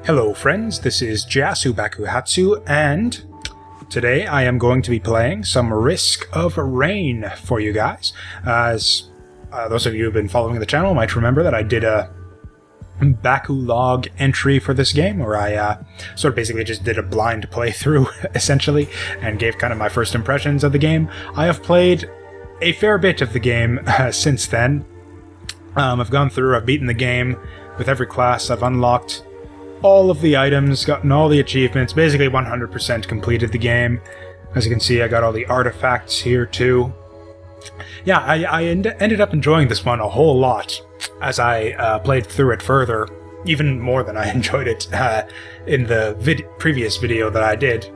Hello friends, this is Jasu and today I am going to be playing some Risk of Rain for you guys. As those of you who have been following the channel might remember that I did a Baku log entry for this game, where I sort of basically just did a blind playthrough, essentially, and gave kind of my first impressions of the game. I have played a fair bit of the game since then. I've gone through, I've beaten the game with every class, I've unlocked all of the items, gotten all the achievements, basically 100% completed the game. As you can see, I got all the artifacts here too. Yeah, I ended up enjoying this one a whole lot as I played through it further, even more than I enjoyed it in the previous video that I did.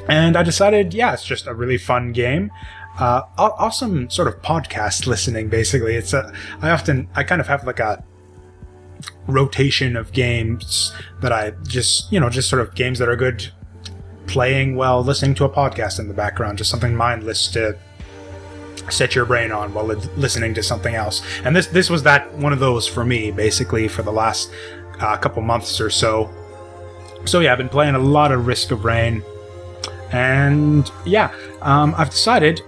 And I decided, yeah, it's just a really fun game. Awesome sort of podcast listening, basically. It's I kind of have like a rotation of games that I just sort of games that are good playing while listening to a podcast in the background, just something mindless to set your brain on while listening to something else. And this was one of those for me, basically, for the last couple months or so. So yeah, I've been playing a lot of Risk of Rain, and yeah, I've decided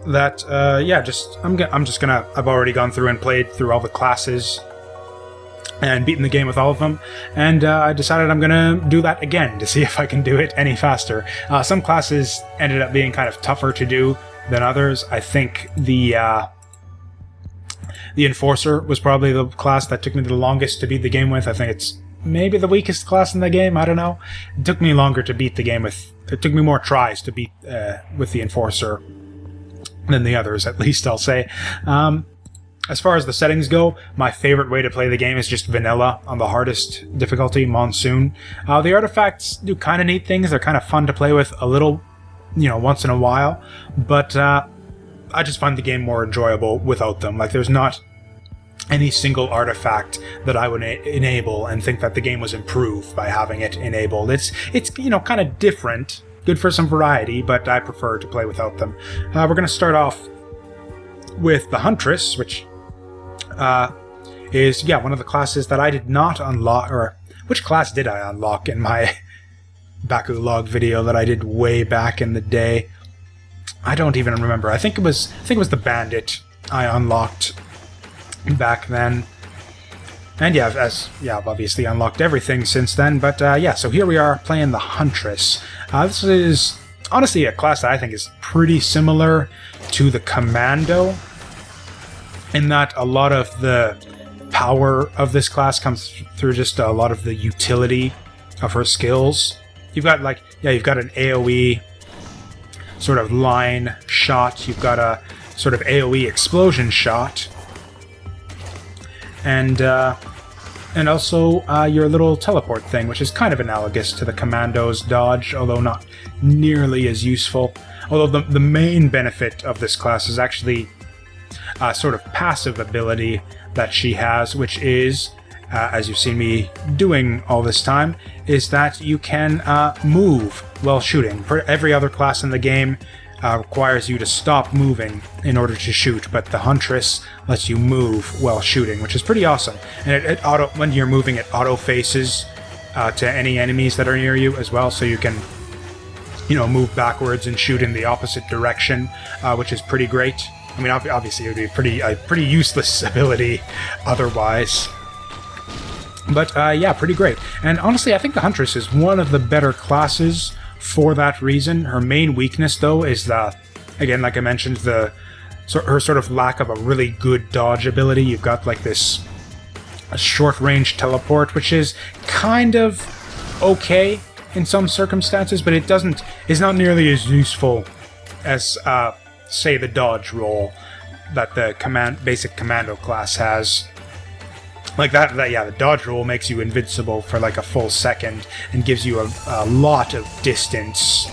that I've already gone through and played through all the classes and beaten the game with all of them, and I decided I'm gonna do that again to see if I can do it any faster. Some classes ended up being kind of tougher to do than others. I think the Enforcer was probably the class that took me the longest to beat the game with. I think it's maybe the weakest class in the game, I don't know. It took me longer to beat the game with, it took me more tries to beat with the Enforcer than the others, at least I'll say. As far as the settings go, my favorite way to play the game is just vanilla on the hardest difficulty, Monsoon. The artifacts do kind of neat things. They're kind of fun to play with a little, once in a while. But I just find the game more enjoyable without them. Like, there's not any single artifact that I would enable and think that the game was improved by having it enabled. It's kind of different. Good for some variety, but I prefer to play without them. We're going to start off with the Huntress, which is one of the classes that I did not unlock. Or which class did I unlock in my Baku log video that I did way back in the day? I don't even remember. I think it was the Bandit I unlocked back then. And I've obviously unlocked everything since then. But so here we are playing the Huntress. This is honestly a class that I think is pretty similar to the Commando, in that a lot of the power of this class comes through just a lot of the utility of her skills. You've got an AoE sort of line shot, you've got a sort of AoE explosion shot, and also your little teleport thing, which is kind of analogous to the Commando's dodge, although not nearly as useful. Although the main benefit of this class is actually a sort of passive ability that she has, which is, as you've seen me doing all this time, is that you can move while shooting. Every other class in the game requires you to stop moving in order to shoot, but the Huntress lets you move while shooting, which is pretty awesome. And when you're moving, it auto-faces to any enemies that are near you as well, so you can move backwards and shoot in the opposite direction, which is pretty great. I mean, obviously it would be a pretty useless ability otherwise. But pretty great. And honestly, I think the Huntress is one of the better classes for that reason. Her main weakness, though, is again, like I mentioned, her sort of lack of a really good dodge ability. You've got like this short-range teleport, which is kind of okay in some circumstances, but it's not nearly as useful as say the dodge roll that the basic Commando class has. Like the dodge roll makes you invincible for like a full second and gives you a lot of distance.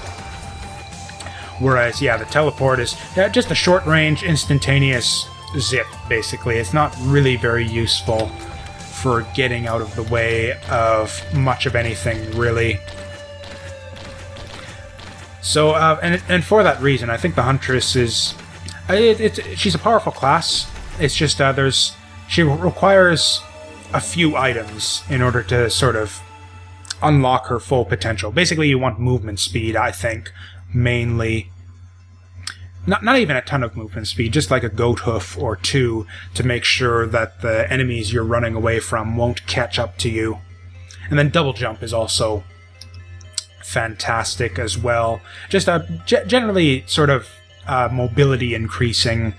Whereas, the teleport is just a short-range, instantaneous zip, basically. It's not really very useful for getting out of the way of much of anything, really. So, and for that reason, I think the Huntress is... she's a powerful class. It's just she requires a few items in order to sort of unlock her full potential. Basically, you want movement speed, I think, mainly. Not even a ton of movement speed, just like a goat hoof or two to make sure that the enemies you're running away from won't catch up to you. And then double jump is also fantastic as well. Just generally sort of mobility increasing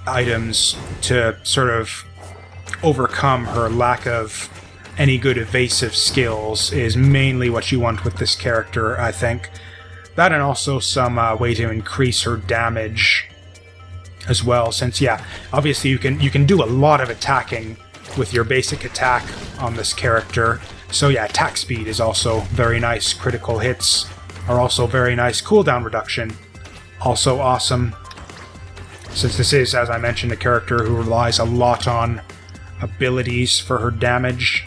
items to sort of overcome her lack of any good evasive skills is mainly what you want with this character, I think. That and also some way to increase her damage as well, since, yeah, obviously you can do a lot of attacking with your basic attack on this character. So yeah, attack speed is also very nice. Critical hits are also very nice. Cooldown reduction, also awesome. Since this is, as I mentioned, a character who relies a lot on abilities for her damage.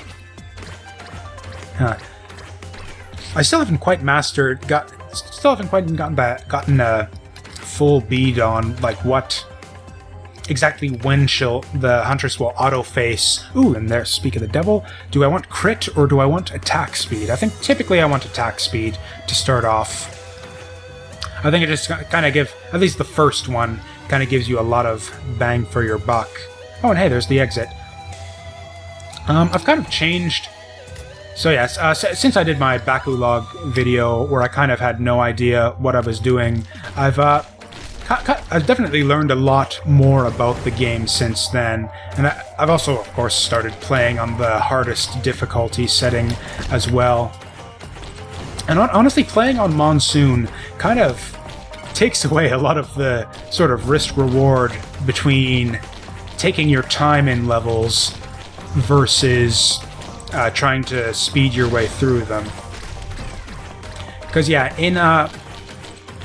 I still haven't quite gotten a full bead on like what exactly when the Huntress will auto-face. Ooh, and there, speak of the devil, do I want crit or do I want attack speed? I think typically I want attack speed to start off. I think it just kind of gives, at least the first one, kind of gives you a lot of bang for your buck. Oh, and hey, there's the exit. I've kind of changed. So yes, since I did my Baku log video where I kind of had no idea what I was doing, I've definitely learned a lot more about the game since then, and I've also, of course, started playing on the hardest difficulty setting as well. And honestly, playing on Monsoon kind of takes away a lot of the sort of risk-reward between taking your time in levels versus trying to speed your way through them. Because yeah,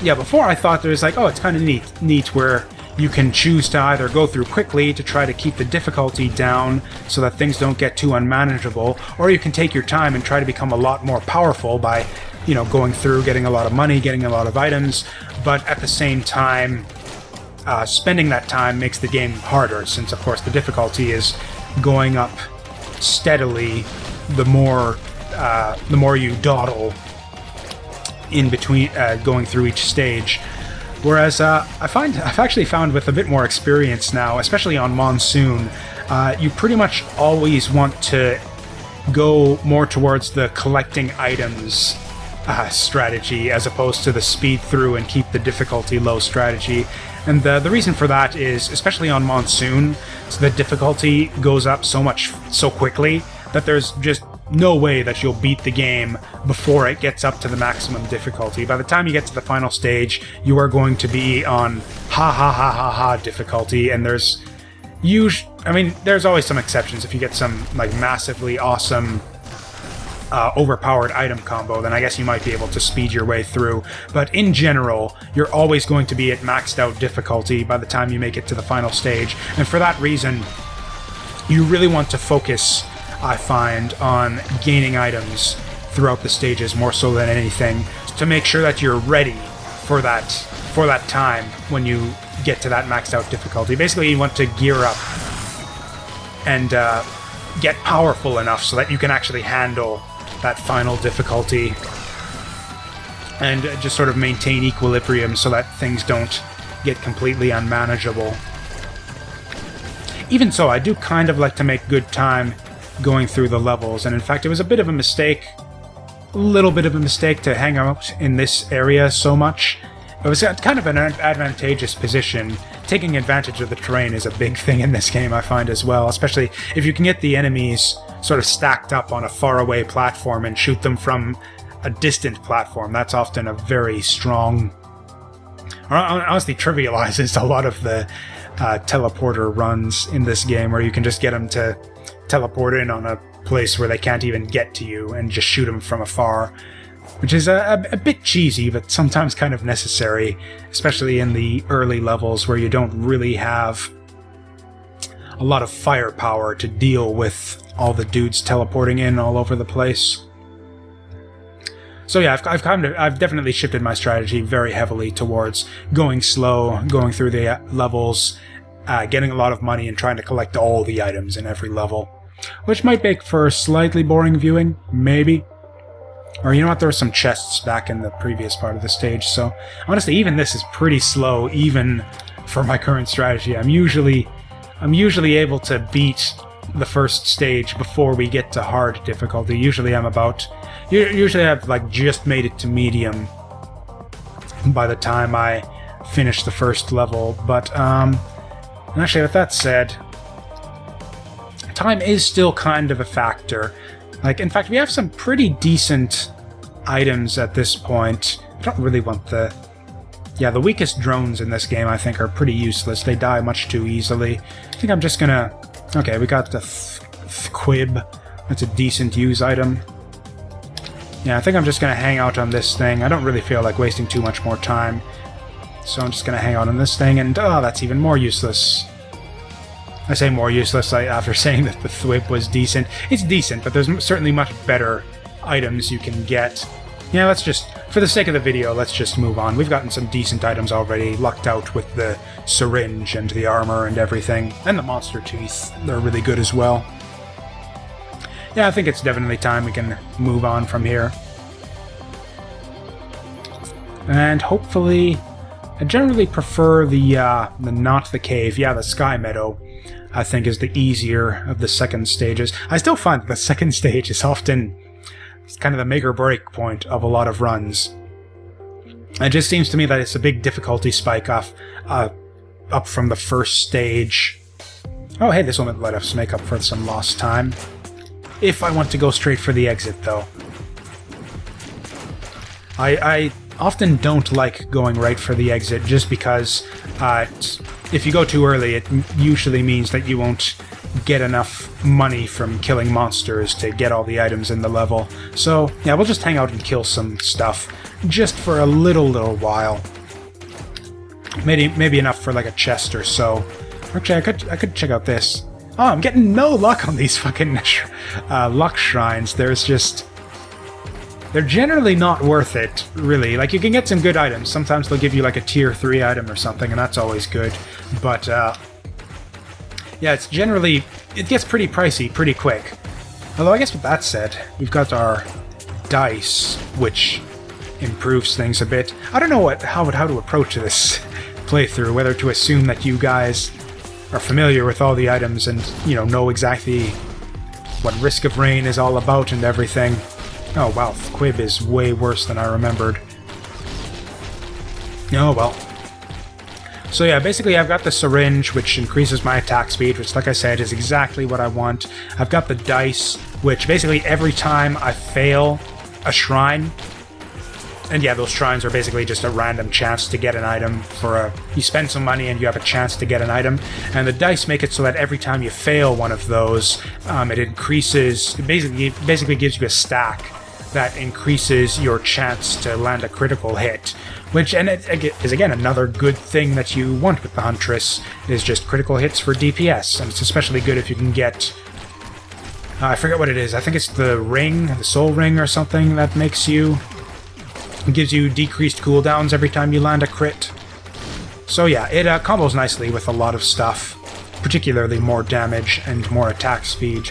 before I thought there was like, oh, it's kind of neat where you can choose to either go through quickly to try to keep the difficulty down so that things don't get too unmanageable, or you can take your time and try to become a lot more powerful by, you know, going through, getting a lot of money, getting a lot of items, but at the same time, spending that time makes the game harder, since of course the difficulty is going up steadily the more you dawdle in between going through each stage. Whereas I've actually found with a bit more experience now, especially on Monsoon, you pretty much always want to go more towards the collecting items strategy as opposed to the speed through and keep the difficulty low strategy. And the reason for that is, especially on Monsoon, so the difficulty goes up so quickly that there's just no way that you'll beat the game before it gets up to the maximum difficulty. By the time you get to the final stage, you are going to be on ha difficulty, and there's always some exceptions. If you get some like massively awesome overpowered item combo, then I guess you might be able to speed your way through. But in general, you're always going to be at maxed out difficulty by the time you make it to the final stage. And for that reason, you really want to focus, I find, on gaining items throughout the stages more so than anything, to make sure that you're ready for that time when you get to that maxed out difficulty. Basically, you want to gear up and get powerful enough so that you can actually handle that final difficulty and just sort of maintain equilibrium so that things don't get completely unmanageable. Even so, I do kind of like to make good time going through the levels, and in fact it was a little bit of a mistake to hang out in this area so much. It was kind of an advantageous position. Taking advantage of the terrain is a big thing in this game, I find, as well, especially if you can get the enemies sort of stacked up on a faraway platform and shoot them from a distant platform. That's often a very strong, or honestly trivializes a lot of the teleporter runs in this game, where you can just get them to teleport in on a place where they can't even get to you and just shoot them from afar, which is a bit cheesy, but sometimes kind of necessary, especially in the early levels where you don't really have a lot of firepower to deal with all the dudes teleporting in all over the place. So yeah, I've definitely shifted my strategy very heavily towards going slow, going through the levels, getting a lot of money, and trying to collect all the items in every level. Which might make for slightly boring viewing, maybe. Or you know what, there were some chests back in the previous part of the stage, so honestly, even this is pretty slow, even for my current strategy. I'm usually able to beat the first stage before we get to hard difficulty. Usually I've like just made it to medium by the time I finish the first level. But and actually, with that said, time is still kind of a factor. Like, in fact, we have some pretty decent items at this point. I don't really want the weakest drones in this game, I think, are pretty useless. They die much too easily. I think I'm just gonna... Okay, we got the Quib. That's a decent use item. Yeah, I think I'm just gonna hang out on this thing. I don't really feel like wasting too much more time. So I'm just gonna hang out on this thing, and oh, that's even more useless. I say more useless after saying that the Thwip was decent. It's decent, but there's certainly much better items you can get. Yeah, let's just, for the sake of the video, let's just move on. We've gotten some decent items already, lucked out with the syringe and the armor and everything. And the monster teeth, they're really good as well. Yeah, I think it's definitely time we can move on from here. And hopefully, I generally prefer the not the cave, yeah, the Sky Meadow, I think is the easier of the second stages. I still find that the second stage is often kind of the make or break point of a lot of runs. It just seems to me that it's a big difficulty spike up from the first stage. Oh, hey, this will let us make up for some lost time. If I want to go straight for the exit, though. I often don't like going right for the exit just because if you go too early, it usually means that you won't get enough money from killing monsters to get all the items in the level. So, yeah, we'll just hang out and kill some stuff just for a little while. Maybe enough for like a chest or so. Actually, I could check out this. Oh, I'm getting no luck on these fucking luck shrines. They're generally not worth it, really. Like, you can get some good items. Sometimes they'll give you like a tier 3 item or something, and that's always good. But, yeah, it gets pretty pricey pretty quick. Although, I guess with that said, we've got our dice, which improves things a bit. I don't know how to approach this playthrough, whether to assume that you guys are familiar with all the items and, you know exactly what Risk of Rain is all about and everything. Oh, wow, Quib is way worse than I remembered. Oh, well. So yeah, basically I've got the syringe, which increases my attack speed, which, like I said, is exactly what I want. I've got the dice, which basically every time I fail a shrine, and yeah, those shrines are basically just a random chance to get an item you spend some money and you have a chance to get an item, and the dice make it so that every time you fail one of those, it basically gives you a stack that increases your chance to land a critical hit, which, and it is again another good thing that you want with the Huntress, is just critical hits for DPS, and it's especially good if you can get, I forget what it is, I think it's the ring, the soul ring or something that gives you decreased cooldowns every time you land a crit. So yeah, it combos nicely with a lot of stuff, particularly more damage and more attack speed.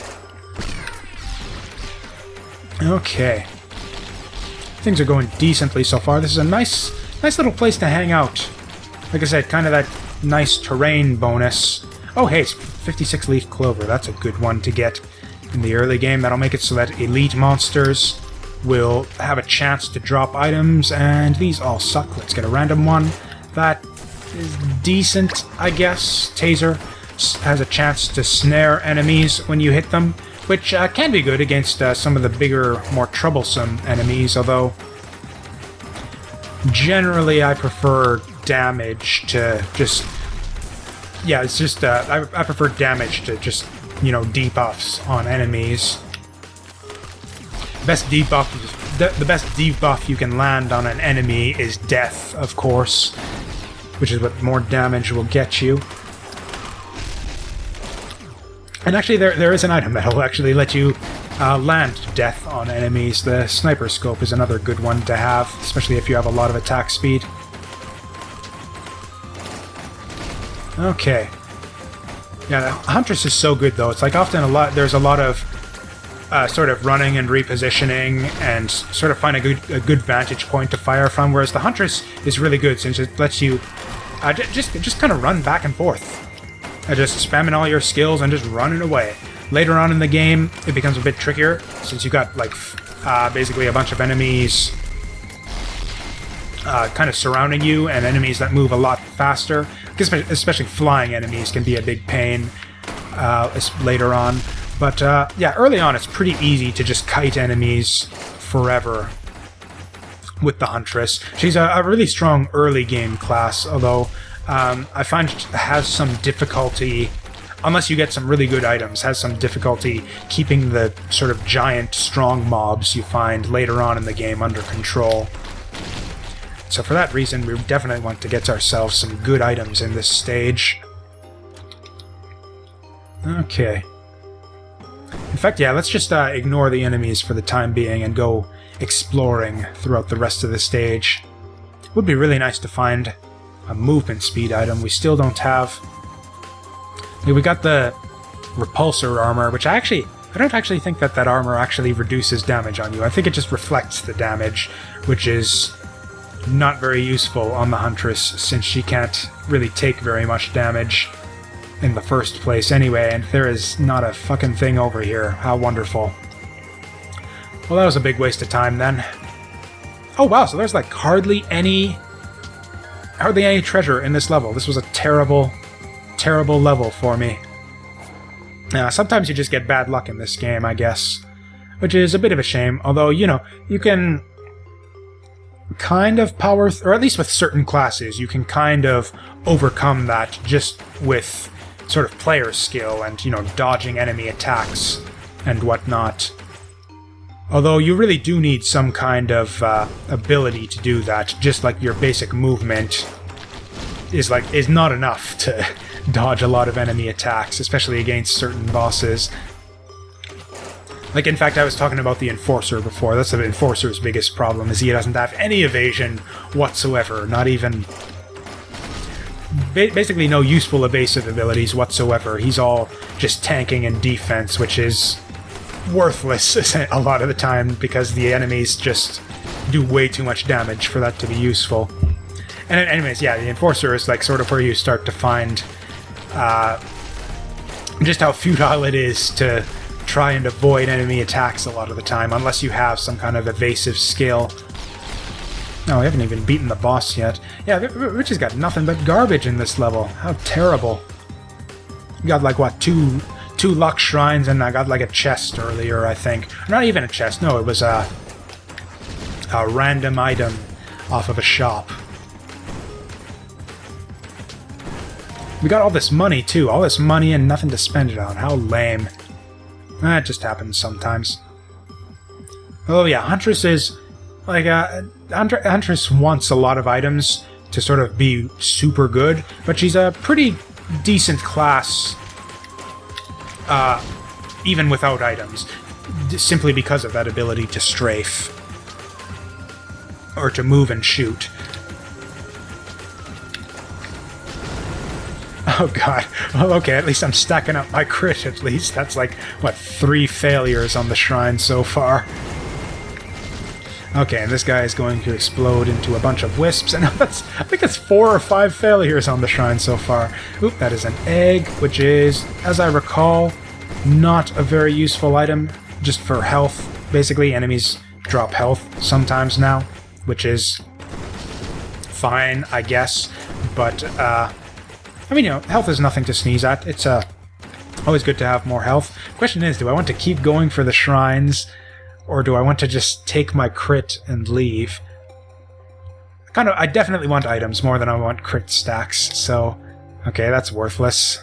Okay. Things are going decently so far. This is a nice little place to hang out. Like I said, kind of that nice terrain bonus. Oh hey, it's 56 leaf clover. That's a good one to get in the early game. That'll make it so that elite monsters will have a chance to drop items, and these all suck. Let's get a random one. That is decent, I guess. Taser has a chance to snare enemies when you hit them, which can be good against some of the bigger, more troublesome enemies, although generally I prefer damage to just... Yeah, it's just... I prefer damage to just, debuffs on enemies. The best debuff you can land on an enemy is death, of course, which is what more damage will get you. And actually, there is an item that'll actually let you land death on enemies. The sniper scope is another good one to have, especially if you have a lot of attack speed. Okay. Yeah, Huntress is so good though. It's like often there's a lot of sort of running and repositioning and sort of find a good vantage point to fire from, whereas the Huntress is really good since it lets you just kind of run back and forth. Just spamming all your skills and just running away. Later on in the game, it becomes a bit trickier since you got like basically a bunch of enemies kind of surrounding you and enemies that move a lot faster. Especially flying enemies can be a big pain later on. But yeah, early on it's pretty easy to just kite enemies forever with the Huntress. She's a really strong early game class, although I find it has some difficulty, unless you get some really good items, has some difficulty keeping the sort of giant strong mobs you find later on in the game under control. So for that reason, we definitely want to get ourselves some good items in this stage. Okay. In fact, yeah, let's just ignore the enemies for the time being and go exploring throughout the rest of the stage. It would be really nice to find a movement speed item we still don't have. We got the repulsor armor, which I don't actually think that armor actually reduces damage on you. I think it just reflects the damage, which is not very useful on the Huntress, since she can't really take very much damage in the first place anyway, and there is not a fucking thing over here. How wonderful. Well, that was a big waste of time then. Oh wow, so there's like hardly any treasure in this level. This was a terrible level for me. Sometimes you just get bad luck in this game, I guess, which is a bit of a shame, although, you know, you can kind of or at least with certain classes, you can kind of overcome that just with sort of player skill and, you know, dodging enemy attacks and whatnot. Although you really do need some kind of ability to do that, just like your basic movement is not enough to dodge a lot of enemy attacks, especially against certain bosses. Like, in fact, I was talking about the Enforcer before. That's the Enforcer's biggest problem, is he doesn't have any evasion whatsoever. Not even... basically no useful evasive abilities whatsoever. He's all just tanking and defense, which is worthless a lot of the time, because the enemies just do way too much damage for that to be useful. And anyways, yeah, the Enforcer is like sort of where you start to find just how futile it is to try and avoid enemy attacks a lot of the time, unless you have some kind of evasive skill. No, we haven't even beaten the boss yet. Yeah, Rich has got nothing but garbage in this level. How terrible. We got like, what, two luck shrines, and I got like a chest earlier, I think. Not even a chest, no, it was a random item off of a shop. We got all this money, too. All this money and nothing to spend it on. How lame. That just happens sometimes. Oh yeah, Huntress is... like, Huntress wants a lot of items to sort of be super good, but she's a pretty decent class, even without items, simply because of that ability to strafe. Or to move and shoot. Oh god. Well, okay, at least I'm stacking up my crit, at least. That's like, what, 3 failures on the shrine so far. Okay, and this guy is going to explode into a bunch of wisps, and I think it's 4 or 5 failures on the shrine so far. Oop, that is an egg, which is, as I recall, not a very useful item, just for health. Basically, enemies drop health sometimes now, which is fine, I guess, but, I mean, you know, health is nothing to sneeze at. It's always good to have more health. The question is, do I want to keep going for the shrines, or do I want to just take my crit and leave? I definitely want items more than I want crit stacks, so... okay, that's worthless.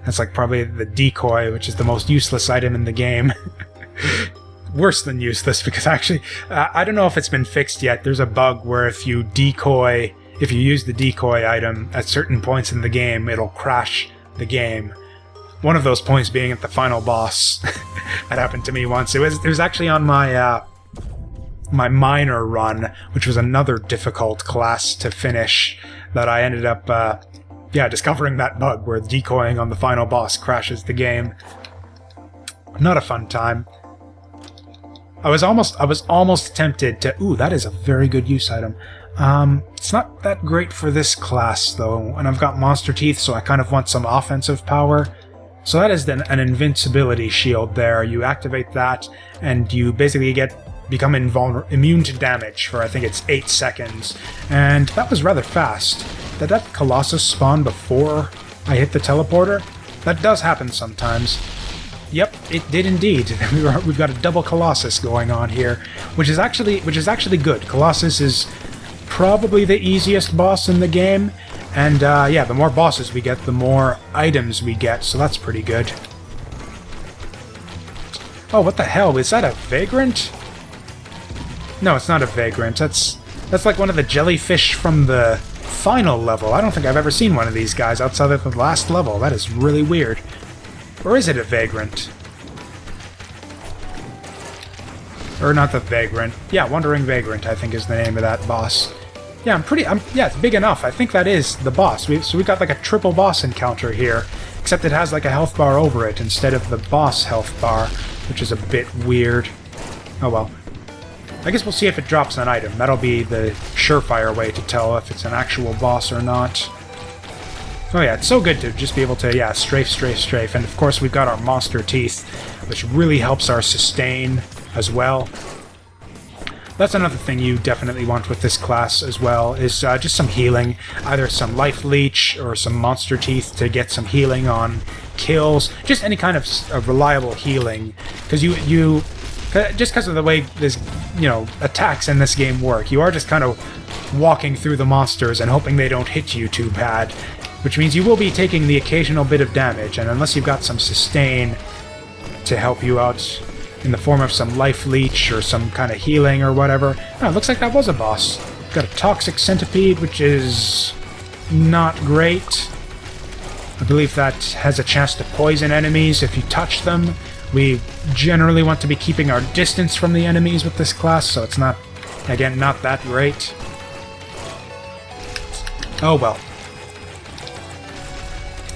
That's like probably the decoy, which is the most useless item in the game. Worse than useless, because actually, I don't know if it's been fixed yet. There's a bug where if you use the decoy item at certain points in the game, it'll crash the game. One of those points being at the final boss. That happened to me once. It was actually on my my minor run, which was another difficult class to finish, that I ended up discovering that bug where decoying on the final boss crashes the game. Not a fun time. I was almost tempted to... Ooh, that is a very good use item. It's not that great for this class, though, and I've got Monster Teeth, so I kind of want some offensive power. So that is then an invincibility shield there. You activate that, and you basically become immune to damage for, I think it's 8 seconds. And that was rather fast. Did that Colossus spawn before I hit the teleporter? That does happen sometimes. Yep, it did indeed. We've got a double Colossus going on here, which is actually good. Colossus is probably the easiest boss in the game, and yeah, the more bosses we get, the more items we get, so that's pretty good. Oh, what the hell? Is that a Vagrant? No, it's not a Vagrant. That's like one of the jellyfish from the final level. I don't think I've ever seen one of these guys outside of the last level. That is really weird. Or is it a Vagrant? Or not the Vagrant. Yeah, Wandering Vagrant, I think is the name of that boss. Yeah, yeah, it's big enough. I think that is the boss. So we've got like a triple boss encounter here, except it has like a health bar over it instead of the boss health bar, which is a bit weird. Oh well. I guess we'll see if it drops an item. That'll be the surefire way to tell if it's an actual boss or not. Oh yeah, it's so good to just be able to, yeah, strafe. And of course we've got our Monster Teeth, which really helps our sustain as well. That's another thing you definitely want with this class as well, is just some healing. Either some Life Leech or some Monster Teeth to get some healing on kills. Just any kind of reliable healing. Because just because of the way this, attacks in this game work, you are just kind of walking through the monsters and hoping they don't hit you too bad. Which means you will be taking the occasional bit of damage, and unless you've got some sustain to help you out in the form of some Life Leech or some kind of healing or whatever. Oh, it looks like that was a boss. Got a Toxic Centipede, which is not great. I believe that has a chance to poison enemies if you touch them. We generally want to be keeping our distance from the enemies with this class, so it's not, again, not that great. Oh well.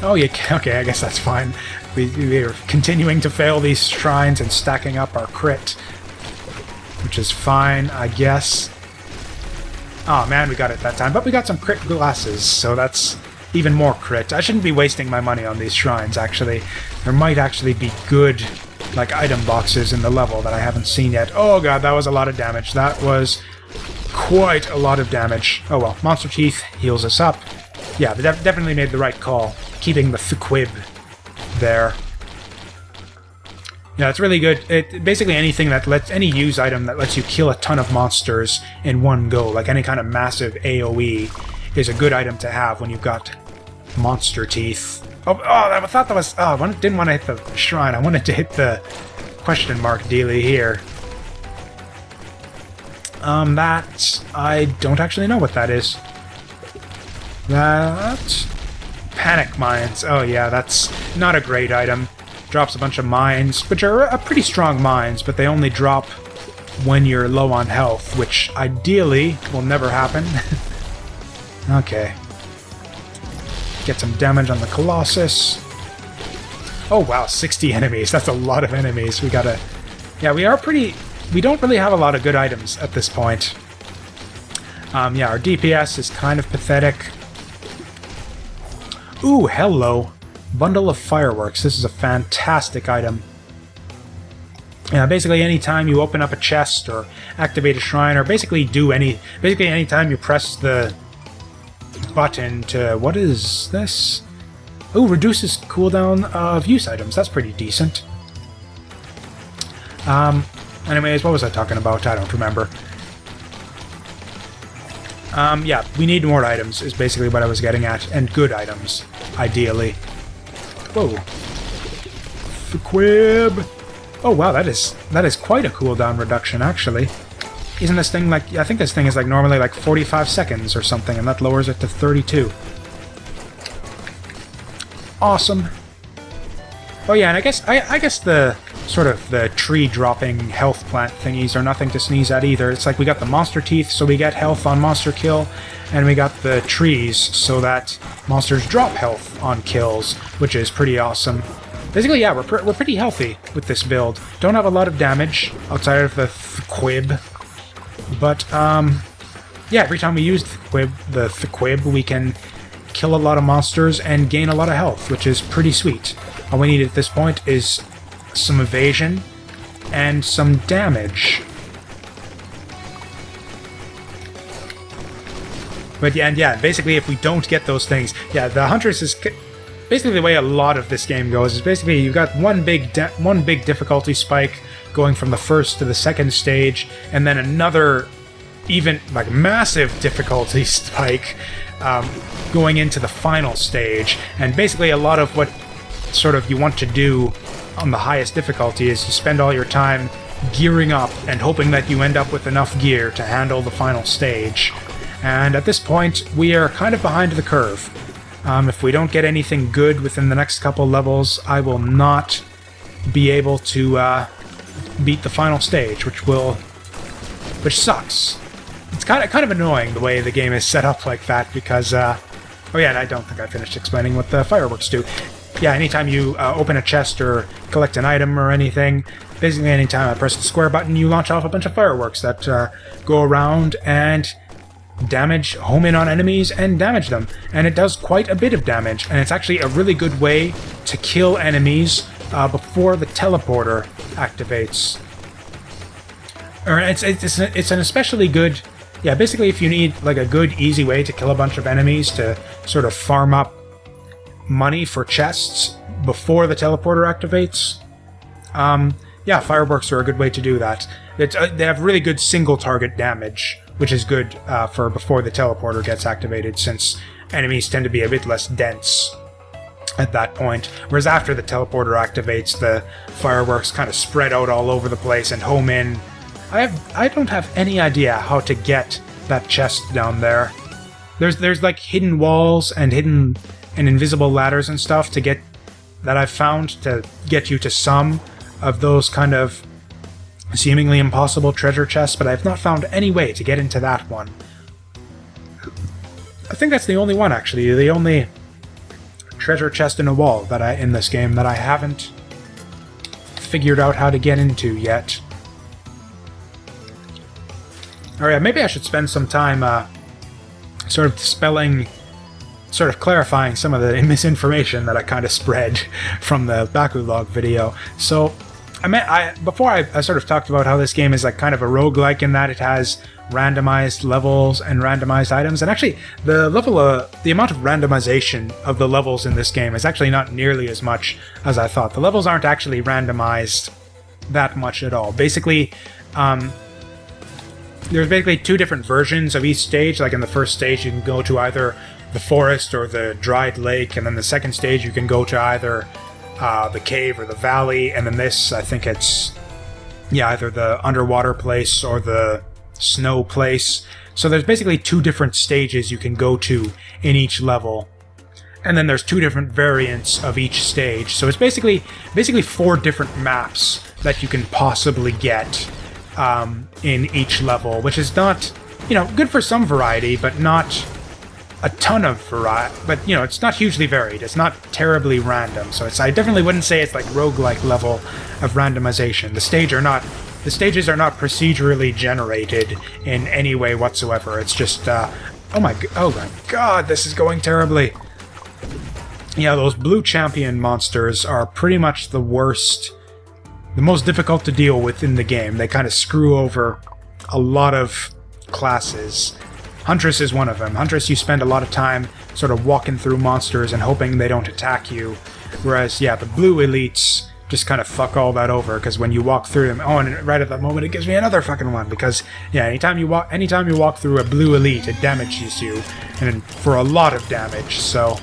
Oh, yeah, okay, I guess that's fine. We are continuing to fail these shrines and stacking up our crit, which is fine, I guess. Oh man, we got it that time, but we got some crit glasses, so that's even more crit. I shouldn't be wasting my money on these shrines, actually. There might actually be good, like, item boxes in the level that I haven't seen yet. Oh god, that was a lot of damage. That was quite a lot of damage. Oh well, Monster Teeth heals us up. Yeah, they definitely made the right call, keeping the Thquib there. Yeah, it's really good. Basically anything that any use item that lets you kill a ton of monsters in one go, like any kind of massive AoE, is a good item to have when you've got Monster Teeth. Oh, I thought that was... Oh, I didn't want to hit the shrine. I wanted to hit the question mark dealie here. That... I don't actually know what that is. That... Panic Mines. Oh yeah, that's not a great item. Drops a bunch of mines, which are pretty strong mines, but they only drop when you're low on health, which ideally will never happen. Okay. Get some damage on the Colossus. Oh wow, 60 enemies. That's a lot of enemies. We gotta... Yeah, we don't really have a lot of good items at this point. Yeah, our DPS is kind of pathetic. Ooh, hello. Bundle of Fireworks. This is a fantastic item. Yeah, basically anytime you open up a chest or activate a shrine or basically anytime you press the button to... What is this? Ooh, reduces cooldown of use items. That's pretty decent. Anyways, what was I talking about? I don't remember. Yeah, we need more items, is basically what I was getting at, and good items, ideally. Whoa. Thquib! Oh wow, that is quite a cooldown reduction, actually. Isn't this thing like... I think this thing is like normally like 45 seconds or something, and that lowers it to 32. Awesome. Oh yeah, and I guess the sort of the tree-dropping health plant thingies are nothing to sneeze at either. It's like we got the Monster Teeth, so we get health on monster kill, and we got the trees, so that monsters drop health on kills, which is pretty awesome. basically, yeah, we're pretty healthy with this build. Don't have a lot of damage outside of the Quib, but yeah, every time we use the Quib, we can kill a lot of monsters and gain a lot of health, which is pretty sweet. All we need at this point is some evasion and some damage. But yeah, and yeah, basically if we don't get those things, yeah, the Huntress is basically the way a lot of this game goes. Is basically you've got one big difficulty spike going from the first to the second stage, and then another even like massive difficulty spike going into the final stage. And basically a lot of what sort of you want to do on the highest difficulty is you spend all your time gearing up and hoping that you end up with enough gear to handle the final stage. And at this point, we are kind of behind the curve. If we don't get anything good within the next couple levels, I will not be able to beat the final stage, which sucks. It's kind of annoying the way the game is set up like that, because oh yeah, and I don't think I finished explaining what the fireworks do. Yeah, anytime you open a chest or collect an item or anything, basically anytime I press the square button, you launch off a bunch of fireworks that go around and home in on enemies and damage them. And it does quite a bit of damage, and it's actually a really good way to kill enemies before the teleporter activates. Or it's an especially good... Yeah, basically if you need like a good, easy way to kill a bunch of enemies to sort of farm up money for chests before the teleporter activates, yeah, fireworks are a good way to do that. They have really good single target damage, which is good for before the teleporter gets activated, since enemies tend to be a bit less dense at that point. Whereas after the teleporter activates, the fireworks kind of spread out all over the place and home in. I don't have any idea how to get that chest down there. There's like hidden walls and invisible ladders and stuff that I've found to get you to some of those kind of seemingly impossible treasure chests, but I've not found any way to get into that one. I think that's the only one, actually, the only treasure chest in a wall in this game that I haven't figured out how to get into yet. Or yeah, maybe I should spend some time sort of clarifying some of the misinformation that I kind of spread from the Baku log video. So, before I sort of talked about how this game is like kind of a roguelike in that it has randomized levels and randomized items, and actually the amount of randomization of the levels in this game is actually not nearly as much as I thought. The levels aren't actually randomized that much at all. Basically, there's basically two different versions of each stage. Like in the first stage, you can go to either the forest or the dried lake, and then the second stage you can go to either the cave or the valley, and then this, I think it's, yeah, either the underwater place or the snow place. So there's basically two different stages you can go to in each level, and then there's two different variants of each stage. So it's basically 4 different maps that you can possibly get in each level, which is not, good for some variety, but not a ton of variety. But, it's not hugely varied. It's not terribly random. So I definitely wouldn't say it's like roguelike level of randomization. The stages are not procedurally generated in any way whatsoever. It's just, oh my god, this is going terribly. Yeah, those blue champion monsters are pretty much the worst, the most difficult to deal with in the game. They kind of screw over a lot of classes. Huntress is one of them. Huntress, you spend a lot of time sort of walking through monsters and hoping they don't attack you. Whereas, yeah, the blue elites just kind of fuck all that over, because when you walk through them... Oh, and right at that moment it gives me another fucking one, because, yeah, anytime you walk through a blue elite, it damages you, and for a lot of damage, so...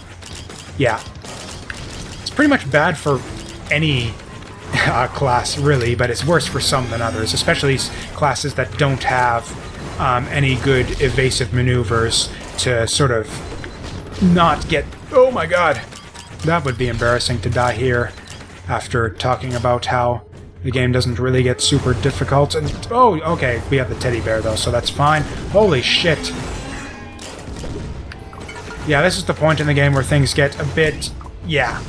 Yeah. It's pretty much bad for any class, really, but it's worse for some than others, especially classes that don't have any good evasive maneuvers to sort of not get... Oh my god! That would be embarrassing to die here after talking about how the game doesn't really get super difficult. And oh, okay, we have the teddy bear though, so that's fine. Holy shit! Yeah, this is the point in the game where things get a bit... Yeah.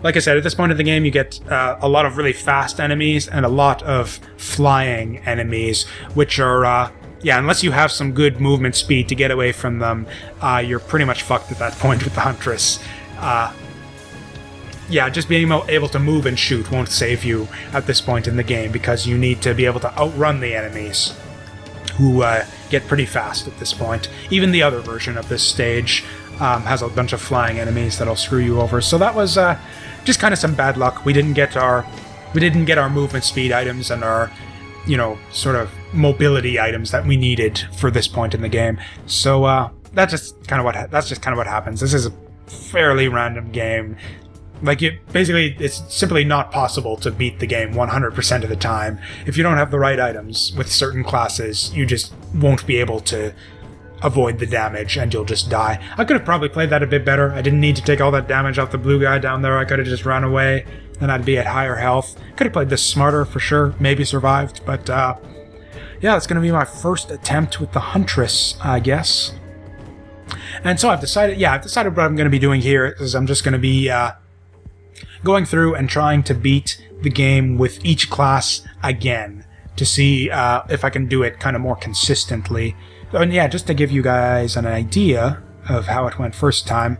like I said, at this point in the game, you get a lot of really fast enemies and a lot of flying enemies, which are, yeah, unless you have some good movement speed to get away from them, you're pretty much fucked at that point with the Huntress. Yeah, just being able to move and shoot won't save you at this point in the game, because you need to be able to outrun the enemies, who get pretty fast at this point. Even the other version of this stage has a bunch of flying enemies that'll screw you over. So that was just kind of some bad luck. We didn't get our movement speed items and our, you know, sort of mobility items that we needed for this point in the game. So that's just kind of what happens. This is a fairly random game. Like, it's simply not possible to beat the game 100% of the time. If you don't have the right items with certain classes, you just won't be able to avoid the damage, and you'll just die. I could have probably played that a bit better. I didn't need to take all that damage off the blue guy down there. I could have just run away, then I'd be at higher health. Could have played this smarter for sure, maybe survived, but yeah, it's going to be my first attempt with the Huntress, I guess. And so I've decided what I'm going to be doing here is I'm just going to be going through and trying to beat the game with each class again to see if I can do it kind of more consistently. And yeah, just to give you guys an idea of how it went first time.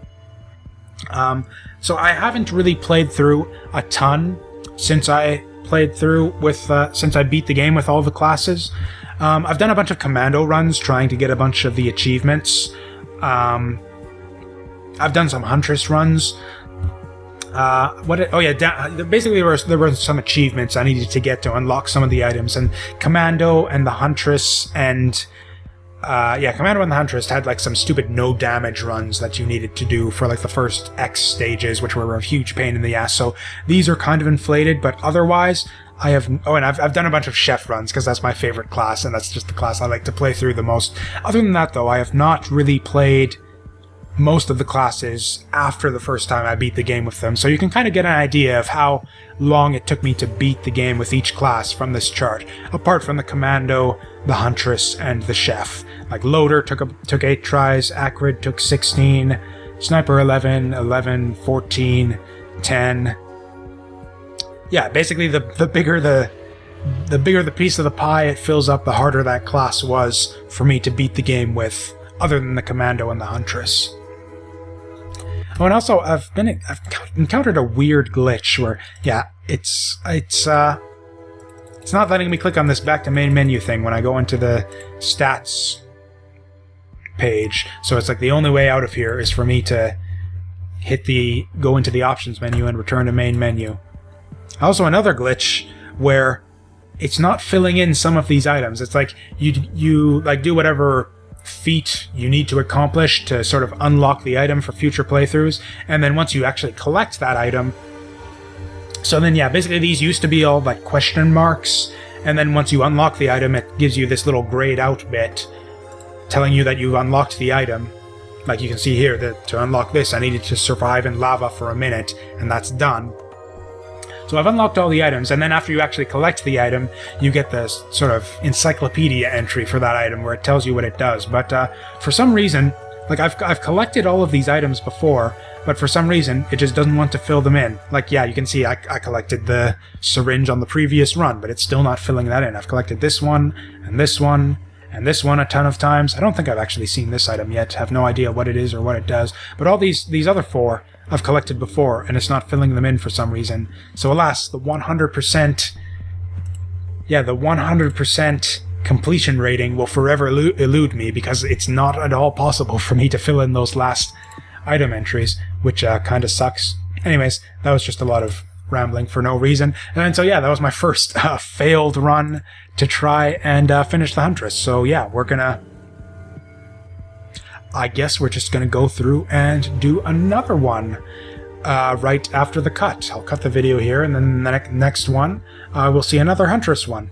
So I haven't really played through a ton since I played through with since I beat the game with all the classes. I've done a bunch of commando runs trying to get a bunch of the achievements. I've done some Huntress runs. Basically there were some achievements I needed to get to unlock some of the items, and Commando and the Huntress and Commando and the Huntress had like some stupid no damage runs that you needed to do for like the first X stages, which were a huge pain in the ass. So these are kind of inflated, but otherwise I've done a bunch of chef runs because that's my favorite class, and that's just the class I like to play through the most. Other than that, though, I have not really played most of the classes after the first time I beat the game with them, so you can kind of get an idea of how long it took me to beat the game with each class from this chart, apart from the Commando, the Huntress, and the Chef. Like Loader took 8 tries, Acrid took 16, Sniper 11, 14, 10. Yeah, basically the bigger the piece of the pie it fills up, the harder that class was for me to beat the game with, other than the Commando and the Huntress. Oh, and also I've encountered a weird glitch where, yeah, it's not letting me click on this back to main menu thing when I go into the stats page. So it's like the only way out of here is for me to go into the options menu and return to main menu. Also another glitch where it's not filling in some of these items. It's like you like do whatever feat you need to accomplish to sort of unlock the item for future playthroughs, and then once you actually collect that item, so then yeah, basically these used to be all like question marks, and then once you unlock the item, it gives you this little grayed out bit telling you that you've unlocked the item. Like you can see here that to unlock this I needed to survive in lava for a minute, and that's done. So I've unlocked all the items, and then after you actually collect the item, you get this sort of encyclopedia entry for that item where it tells you what it does. But for some reason, like I've collected all of these items before, but for some reason it just doesn't want to fill them in. Like, yeah, you can see I collected the syringe on the previous run, but it's still not filling that in. I've collected this one, and this one, and this one a ton of times. I don't think I've actually seen this item yet. I have no idea what it is or what it does. But all these other 4 I've collected before, and it's not filling them in for some reason. So alas, the 100%... Yeah, the 100% completion rating will forever elude me, because it's not at all possible for me to fill in those last item entries, which kind of sucks. Anyways, that was just a lot of rambling for no reason. And so yeah, that was my first failed run to try and finish the Huntress. So yeah, I guess we're just going to go through and do another one right after the cut. I'll cut the video here, and then the next one, we'll see another Huntress one.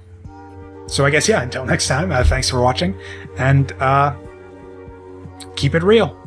So I guess, yeah, until next time, thanks for watching, and keep it real.